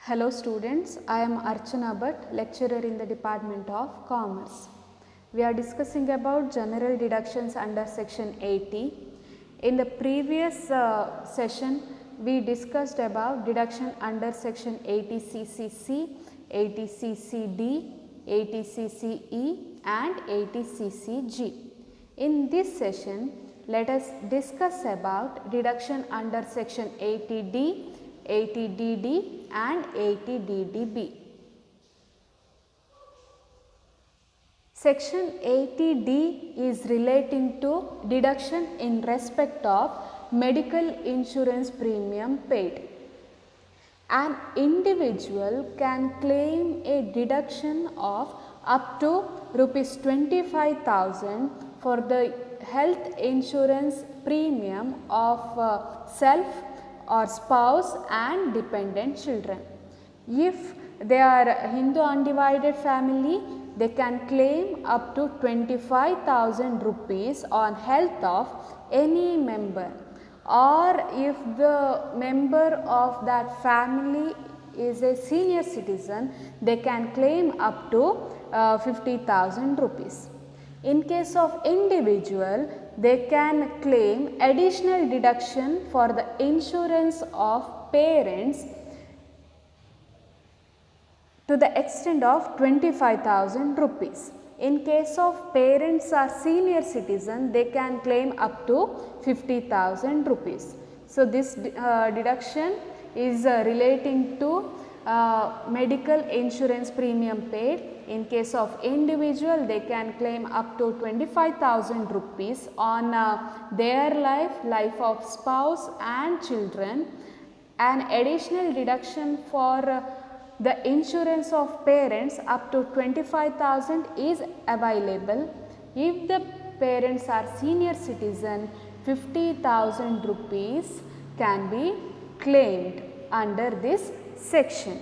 Hello students, I am Archana Bhatt, lecturer in the Department of Commerce. We are discussing about general deductions under section 80. In the previous session, we discussed about deduction under section 80CCC, 80CCD, 80CCE and 80CCG. In this session, let us discuss about deduction under section 80D, 80DD and 80DDB. Section 80D is relating to deduction in respect of medical insurance premium paid. An individual can claim a deduction of up to rupees 25,000 for the health insurance premium of self or spouse and dependent children. If they are Hindu undivided family, they can claim up to 25,000 rupees on health of any member, or if the member of that family is a senior citizen, they can claim up to 50,000 rupees. In case of individual, they can claim additional deduction for the insurance of parents to the extent of 25,000 rupees. In case of parents are senior citizen, they can claim up to 50,000 rupees. So, this deduction is relating to medical insurance premium paid. In case of individual, they can claim up to 25,000 rupees on their life of spouse and children. An additional deduction for the insurance of parents up to 25,000 is available. If the parents are senior citizen, 50,000 rupees can be claimed under this section.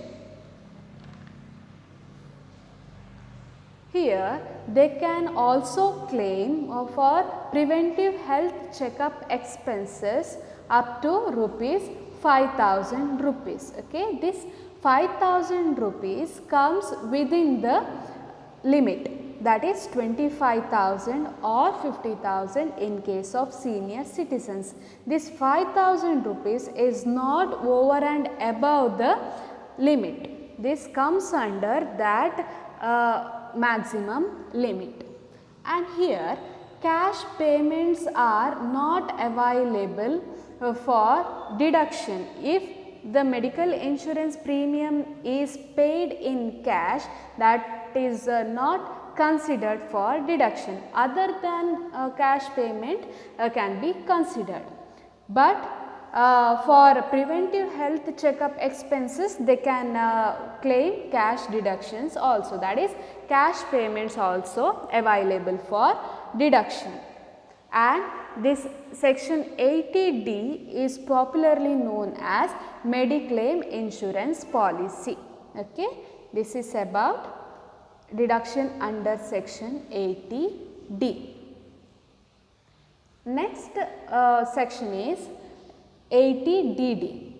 Here they can also claim for preventive health checkup expenses up to rupees 5,000 rupees. Okay, this 5,000 rupees comes within the limit, that is 25,000 or 50,000 in case of senior citizens. This 5,000 rupees is not over and above the limit. This comes under that maximum limit. And here cash payments are not available for deduction. If the medical insurance premium is paid in cash, that is not considered for deduction. Other than cash payment can be considered. But for preventive health checkup expenses, they can claim cash deductions also, that is cash payments also available for deduction. And this section 80D is popularly known as Mediclaim insurance policy. Okay, this is about deduction under section 80D. Next section is 80DD.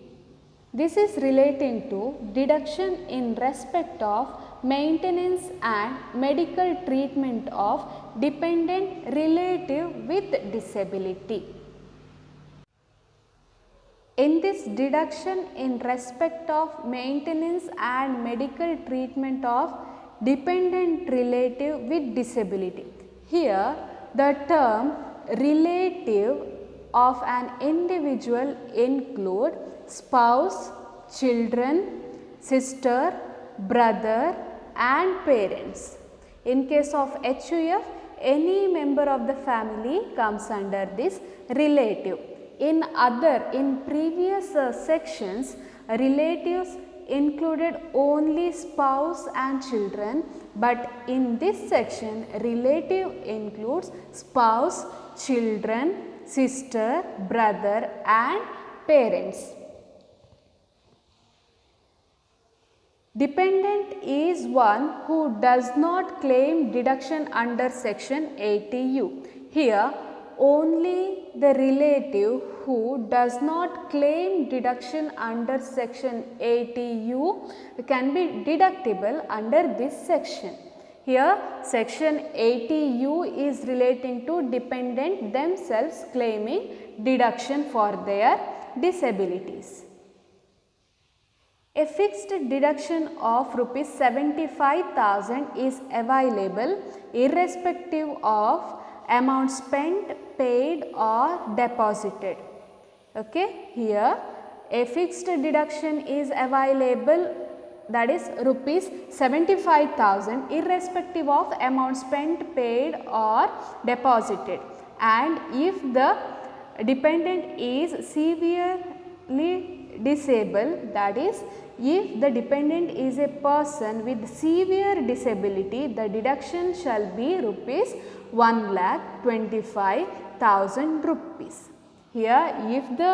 This is relating to deduction in respect of maintenance and medical treatment of dependent relative with disability. In this deduction in respect of maintenance and medical treatment of dependent relative with disability, here the term relative of an individual include spouse, children, sister, brother and parents. In case of HUF, any member of the family comes under this relative. In previous sections, relatives included only spouse and children, but in this section relative includes spouse, children, sister, brother and parents. Dependent is one who does not claim deduction under section 80U. Here only the relative who does not claim deduction under section 80U can be deductible under this section. Here section 80U is relating to dependent themselves claiming deduction for their disabilities. A fixed deduction of rupees 75,000 is available irrespective of amount spent, paid or deposited. Okay, here a fixed deduction is available, that is rupees 75,000 irrespective of amount spent, paid or deposited, and if the dependent is severely disabled, that is if the dependent is a person with severe disability, the deduction shall be rupees 1,25,000 rupees. Here if the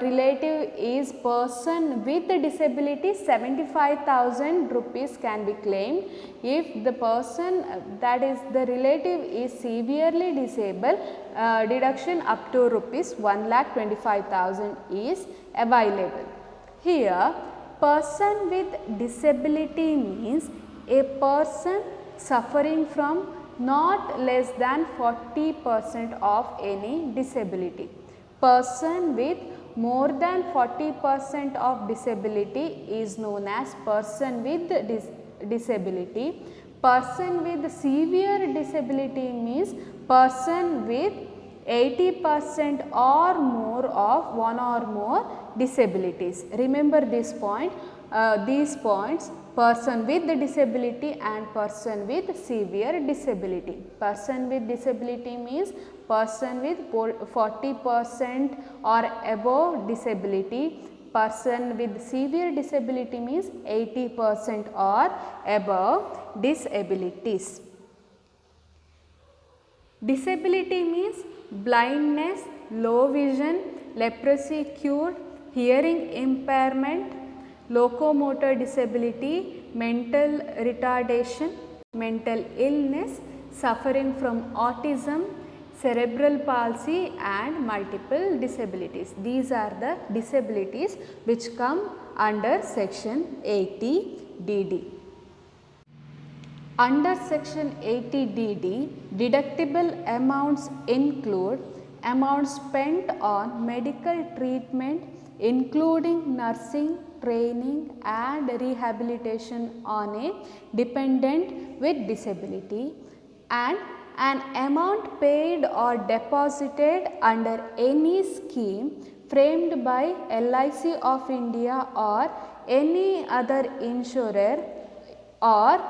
relative is person with disability, 75,000 rupees can be claimed. If the person that is the relative is severely disabled, deduction up to rupees 1,25,000 is available. Here person with disability means a person suffering from not less than 40% of any disability. Person with more than 40% of disability is known as person with disability. Person with severe disability means person with 80% or more of one or more disabilities. Remember this point, these points: person with disability and person with severe disability. Person with disability means person with 40% or above disability. Person with severe disability means 80% or above disabilities. Disability means blindness, low vision, leprosy cured, hearing impairment, locomotor disability, mental retardation, mental illness, suffering from autism, cerebral palsy and multiple disabilities. These are the disabilities which come under section 80DD. Under section 80DD, deductible amounts include amounts spent on medical treatment including nursing, training and rehabilitation on a dependent with disability, and an amount paid or deposited under any scheme framed by LIC of India or any other insurer or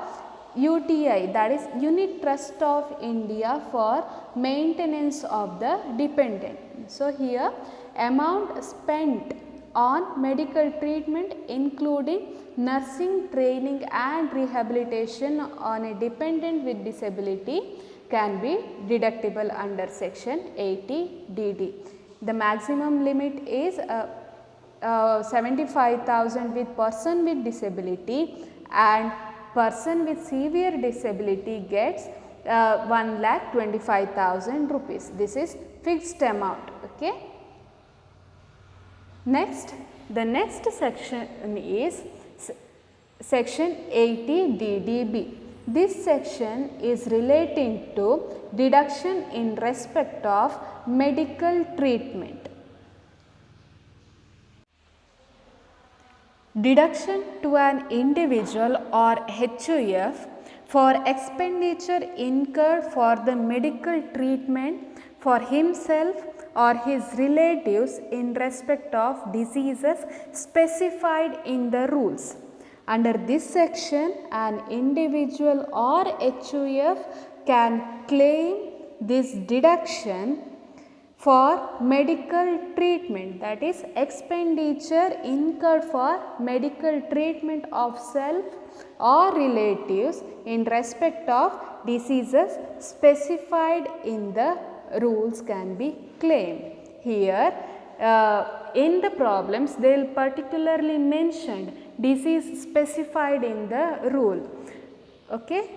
UTI, that is Unit Trust of India, for maintenance of the dependent. So here amount spent on medical treatment including nursing, training and rehabilitation on a dependent with disability can be deductible under section 80DD. The maximum limit is 75,000 with person with disability, and person with severe disability gets 1,25,000 rupees. This is fixed amount. Okay. Next, the next section is section 80DDB. This section is relating to deduction in respect of medical treatment. Deduction to an individual or HUF for expenditure incurred for the medical treatment for himself or his relatives in respect of diseases specified in the rules. Under this section, an individual or HUF can claim this deduction for medical treatment, that is expenditure incurred for medical treatment of self or relatives in respect of diseases specified in the rules can be claimed. Here in the problems they will particularly mention disease specified in the rule. Okay.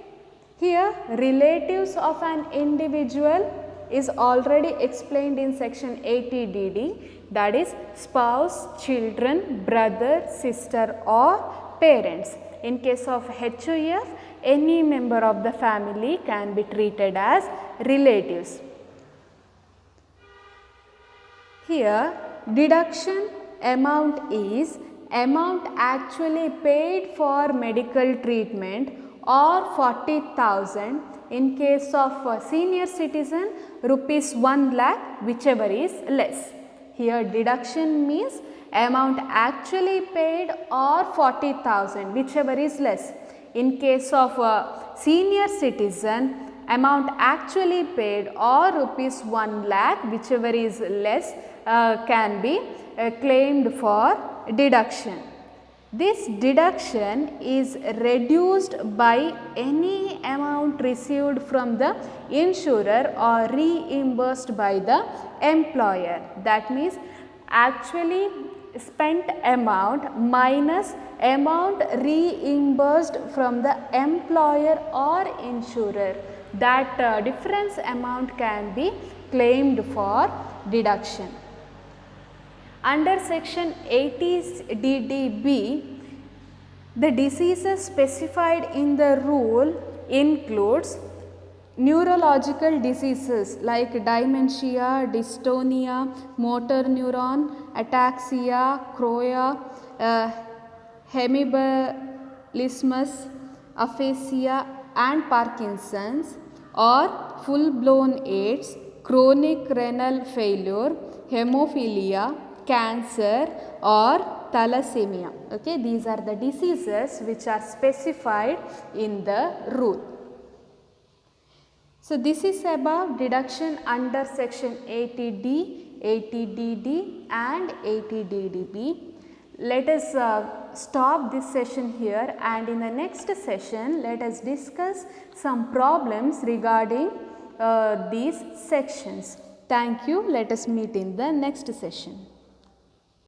Here relatives of an individual is already explained in section 80DD, that is spouse, children, brother, sister or parents. In case of HUF, any member of the family can be treated as relatives. Here deduction amount is amount actually paid for medical treatment or 40,000. In case of a senior citizen, rupees 1 lakh, whichever is less. Here deduction means amount actually paid or 40,000, whichever is less. In case of a senior citizen, amount actually paid or rupees 1 lakh, whichever is less, can be claimed for deduction. This deduction is reduced by any amount received from the insurer or reimbursed by the employer. That means actually spent amount minus amount reimbursed from the employer or insurer. That difference amount can be claimed for deduction. Under section 80DDB, the diseases specified in the rule includes neurological diseases like dementia, dystonia, motor neuron, ataxia, chorea, hemiballismus, aphasia and Parkinson's, or full blown AIDS, chronic renal failure, hemophilia, cancer or thalassemia. Okay, these are the diseases which are specified in the rule. So this is about deduction under section 80D, 80DD and 80DDB. Let us stop this session here, and in the next session let us discuss some problems regarding these sections. Thank you. Let us meet in the next session.